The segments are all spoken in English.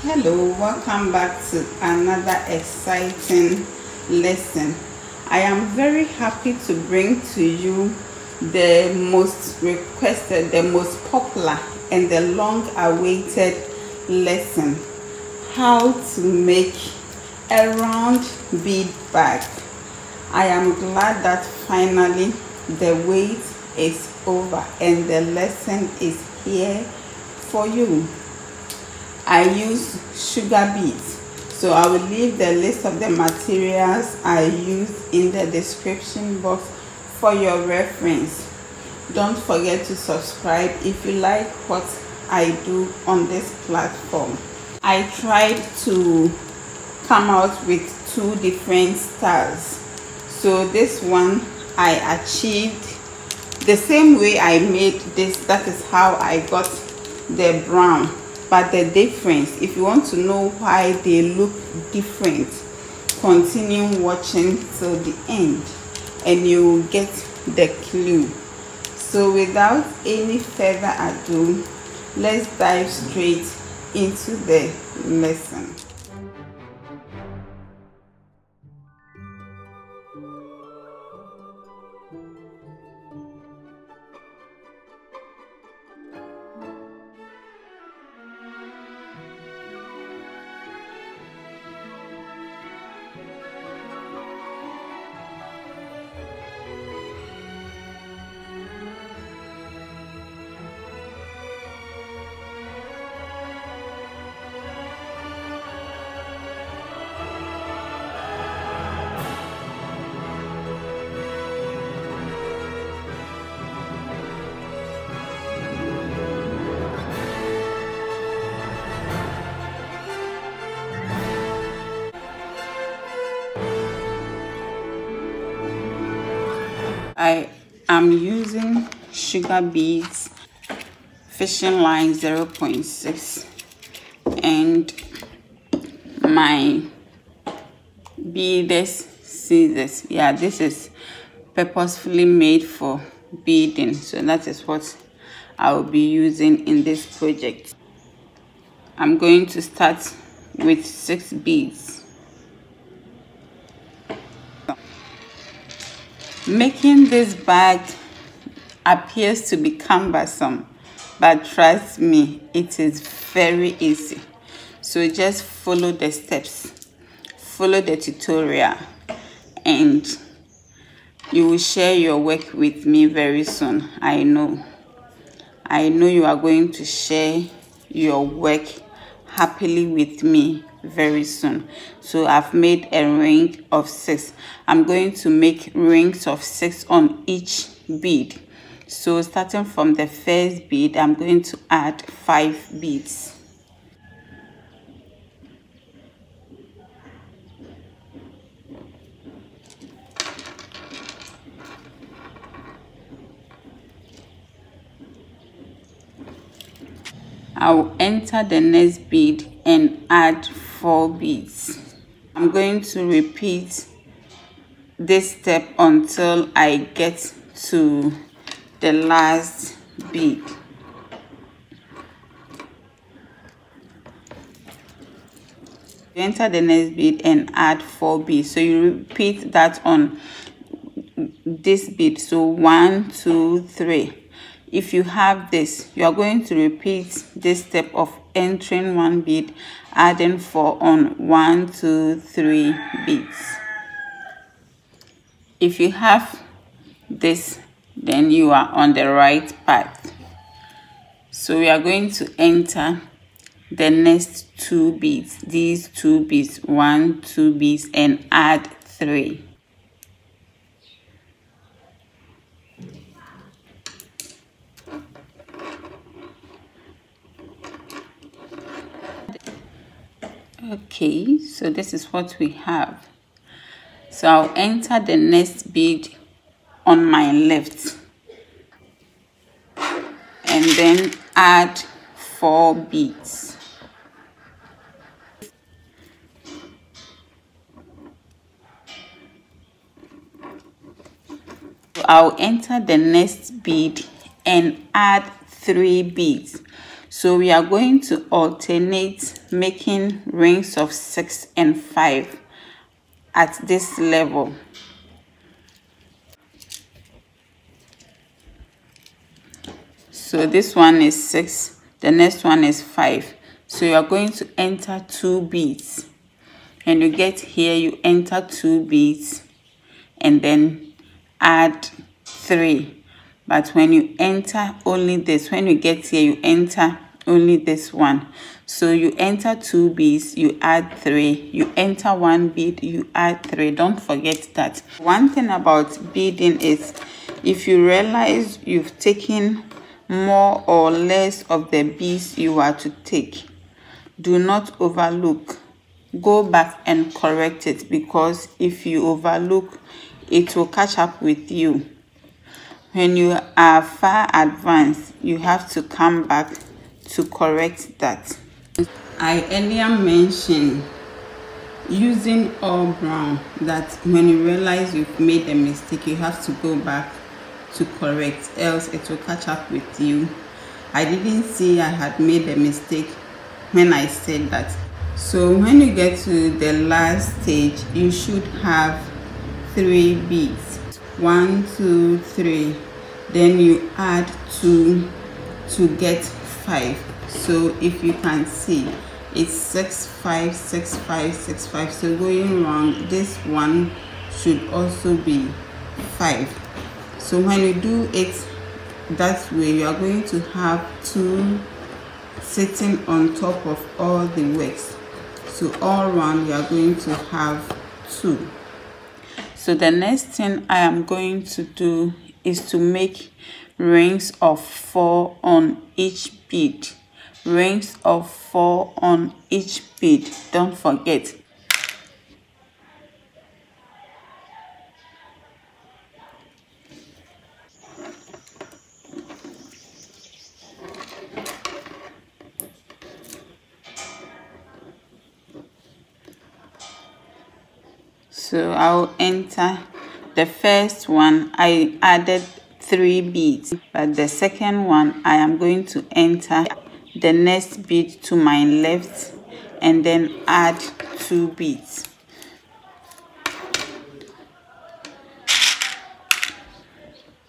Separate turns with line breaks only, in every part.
Hello, welcome back to another exciting lesson. I am very happy to bring to you the most requested, the most popular and the long awaited lesson, how to make a round bead bag. I am glad that finally the wait is over and the lesson is here for you. I use sugar beads, so I will leave the list of the materials I use in the description box for your reference. Don't forget to subscribe if you like what I do on this platform. I tried to come out with two different styles, so this one I achieved the same way I made this. That is how I got the brown. But the difference, if you want to know why they look different, continue watching till the end and you will get the clue. So without any further ado, let's dive straight into the lesson. I am using sugar beads, fishing line 0.6 and my beaded scissors. Yeah, this is purposefully made for beading, so that is what I will be using in this project. I'm going to start with 6 beads. Making this bag appears to be cumbersome, but trust me, it is very easy. So just follow the steps, follow the tutorial, and you will share your work with me very soon. I know you are going to share your work happily with me very soon. So I've made a ring of 6. I'm going to make rings of 6 on each bead. So starting from the first bead, I'm going to add 5 beads. I will enter the next bead and add 4 beads. I'm going to repeat this step until I get to the last bead. You enter the next bead and add 4 beads. So you repeat that on this bead. So 1, 2, 3. If you have this, you are going to repeat this step of entering 1 bead, adding 4 on 1, 2, 3 beads. If you have this, then you are on the right path. So we are going to enter the next 2 beads, these 2 beads, 1, 2 beads, and add 3. Okay, so this is what we have. So I'll enter the next bead on my left and then add 4 beads. So I'll enter the next bead and add 3 beads. So we are going to alternate making rings of 6 and 5 at this level. So this one is 6, the next one is 5. So you are going to enter 2 beads. And you get here, you enter 2 beads and then add 3. But when you enter only this, when you get here, you enter only this one. So you enter 2 beads, you add 3. You enter 1 bead, you add 3. Don't forget that. One thing about beading is if you realize you've taken more or less of the beads you are to take, do not overlook. Go back and correct it, because if you overlook, it will catch up with you. When you are far advanced, you have to come back to correct that. I earlier mentioned using all brown, that when you realize you've made a mistake, you have to go back to correct, else it will catch up with you. I didn't see I had made a mistake when I said that. So when you get to the last stage, you should have 3 beads. 1, 2, 3. Then you add 2 to get 5. So if you can see, it's 6, 5, 6, 5, 6, 5. So going around, this one should also be 5. So when you do it that way, you are going to have 2 sitting on top of all the works. So all around, you are going to have 2. So the next thing I am going to do is to make rings of 4 on each bead. Rings of 4 on each bead. Don't forget. So I'll enter the first one. I added 3 beads, but the second one I am going to enter the next bead to my left and then add 2 beads.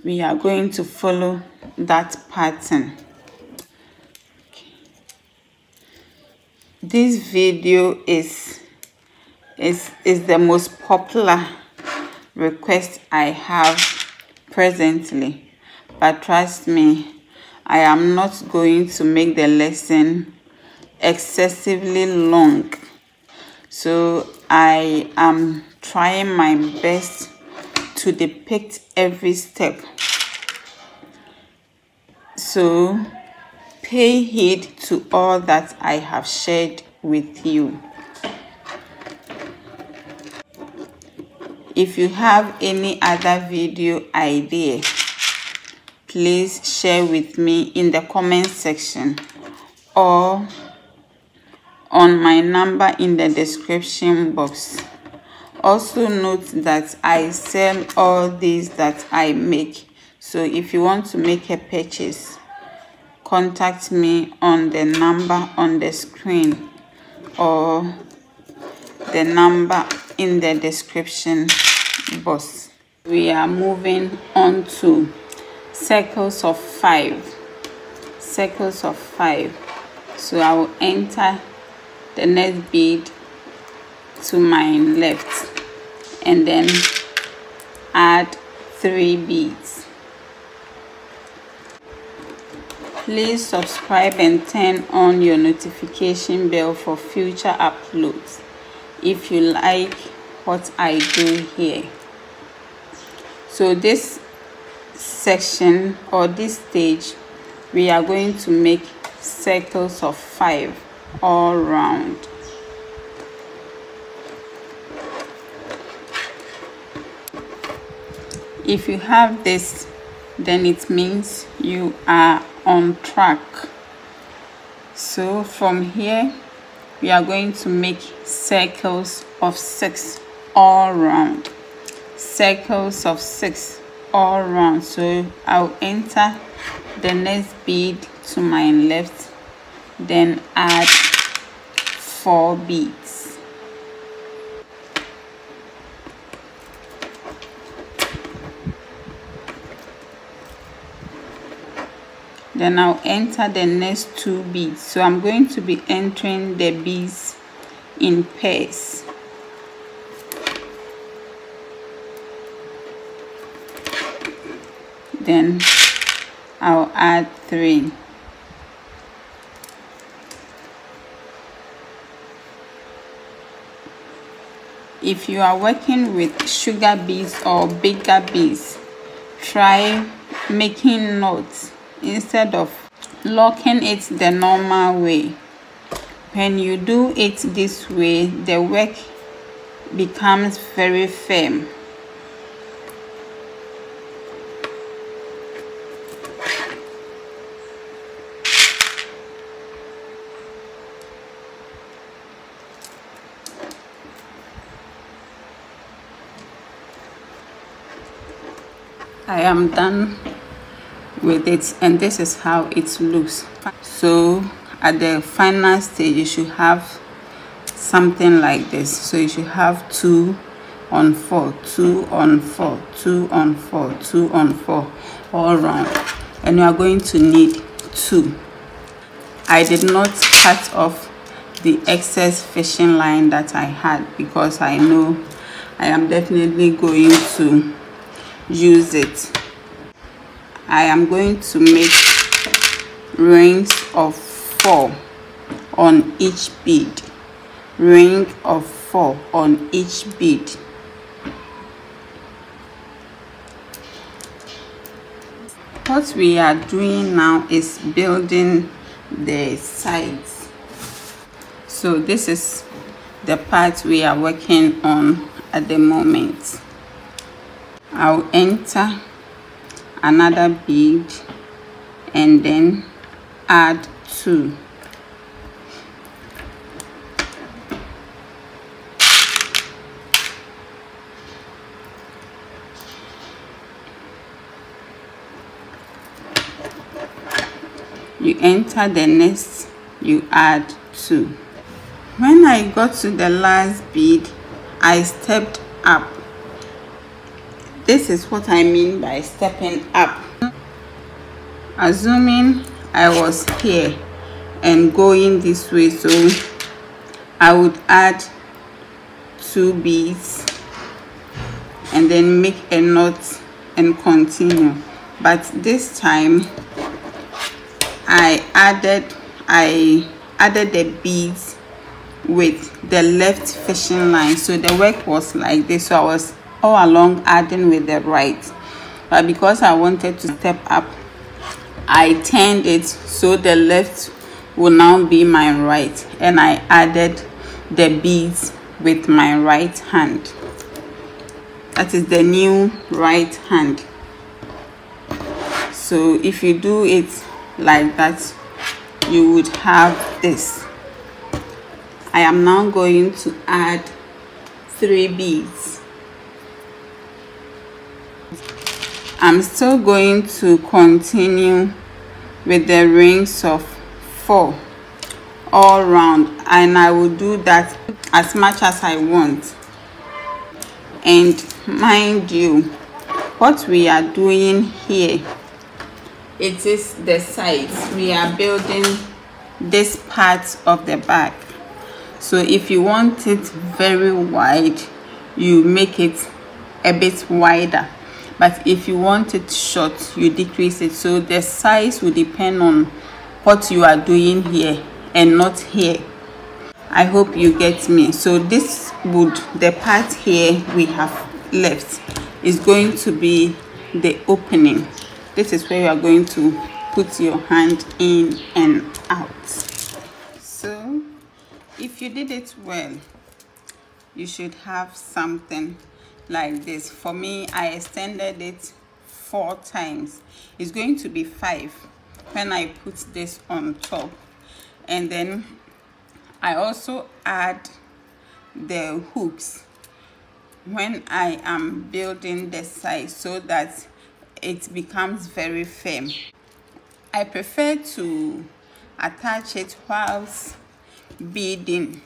We are going to follow that pattern. This video is the most popular request I have presently, but trust me, I am not going to make the lesson excessively long. So I am trying my best to depict every step. So pay heed to all that I have shared with you. If you have any other video idea, please share with me in the comment section or on my number in the description box. Also note that I sell all these that I make. So if you want to make a purchase, contact me on the number on the screen or the number in the description box. We are moving on to circles of 5. Circles of 5. So I will enter the next bead to my left and then add 3 beads. Please subscribe and turn on your notification bell for future uploads if you like what I do here. So this section or this stage, we are going to make circles of 5 all round. If you have this, then it means you are on track. So from here, we are going to make circles of 6 all round. Circles of 6 all round. So I'll enter the next bead to my left then add 4 beads. Then I'll enter the next 2 beads. So I'm going to be entering the beads in pairs. Then I'll add 3. If you are working with sugar beads or bigger beads, try making knots instead of locking it the normal way. When you do it this way, the work becomes very firm. I am done with it, and this is how it looks. So at the final stage, you should have something like this. So you should have 2 on 4, 2 on 4, 2 on 4, 2 on 4 all round, and you are going to need 2. I did not cut off the excess fishing line that I had because I know I am definitely going to use it. I am going to make rings of 4 on each bead, ring of 4 on each bead. What we are doing now is building the sides. So this is the part we are working on at the moment. I'll enter another bead and then add 2. You enter the next, you add 2. When I got to the last bead, I stepped up. This is what I mean by stepping up. Assuming I was here and going this way, so I would add 2 beads and then make a knot and continue. But this time I added the beads with the left fishing line, so the work was like this. So I was all along adding with the right, but because I wanted to step up, I turned it so the left will now be my right, and I added the beads with my right hand. That is the new right hand. So if you do it like that, you would have this. I am now going to add 3 beads. I'm still going to continue with the rings of 4 all round, and I will do that as much as I want. And mind you, what we are doing here, it is the sides. We are building this part of the back. So if you want it very wide, you make it a bit wider. But if you want it short, you decrease it. So the size will depend on what you are doing here and not here. I hope you get me. So this would, the part here we have left is going to be the opening. This is where you are going to put your hand in and out. So if you did it well, you should have something like this. For me, I extended it 4 times. It's going to be 5 when I put this on top. And then I also add the hooks when I am building the side so that it becomes very firm. I prefer to attach it whilst beading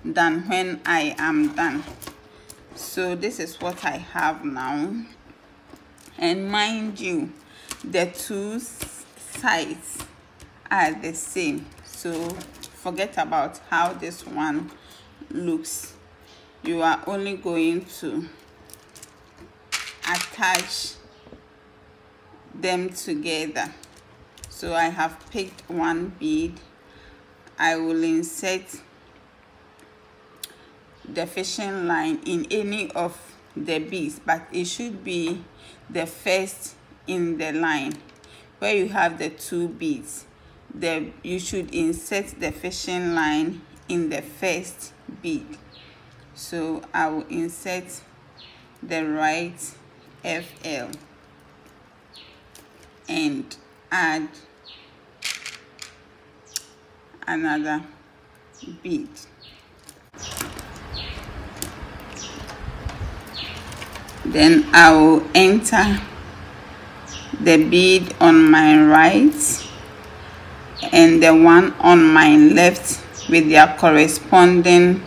than when I am done. So this is what I have now, and mind you, the two sides are the same, so forget about how this one looks. You are only going to attach them together. So I have picked one bead. I will insert the fishing line in any of the beads, but it should be the first in the line where you have the two beads. You should insert the fishing line in the first bead. So I will insert the right FL and add another bead. Then I will enter the bead on my right and the one on my left with their corresponding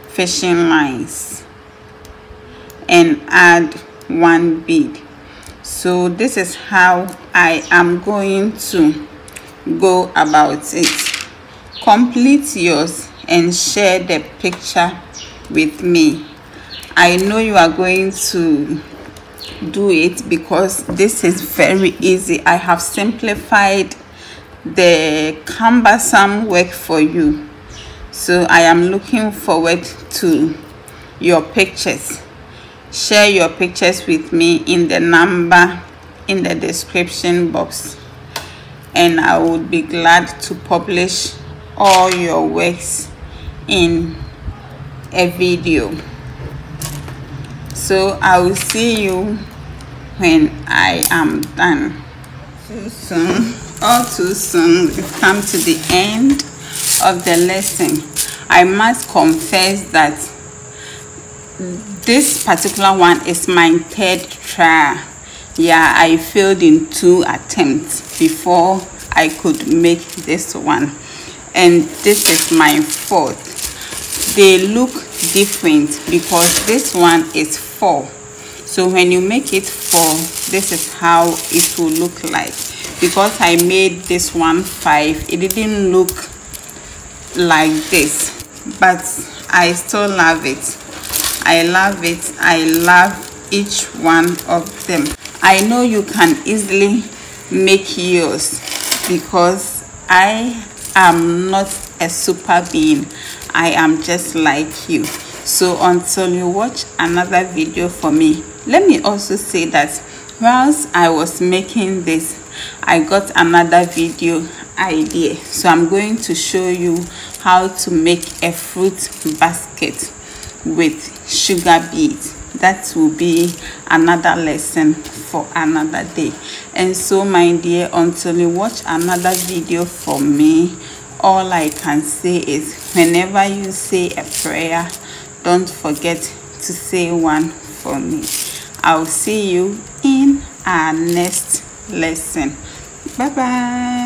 fishing lines and add one bead. So this is how I am going to go about it. Complete yours and share the picture with me. I know you are going to do it because this is very easy. I have simplified the cumbersome work for you. So I am looking forward to your pictures. Share your pictures with me in the number in the description box, and I would be glad to publish all your works in a video. So I will see you when I am done. Too soon, all too soon, we've come to the end of the lesson. I must confess that this particular one is my third try. Yeah, I failed in 2 attempts before I could make this one, and this is my 4th. They look different because this one is 4. So when you make it 4, this is how it will look like. Because I made this one 5, it didn't look like this, but I still love it. I love it. I love each one of them. I know you can easily make yours because I am not a super being. I am just like you. So until you watch another video for me, let me also say that whilst I was making this, I got another video idea. So I'm going to show you how to make a fruit basket with sugar beads. That will be another lesson for another day. And so my dear, until you watch another video from me, all I can say is whenever you say a prayer, don't forget to say one for me. I'll see you in our next lesson. Bye bye.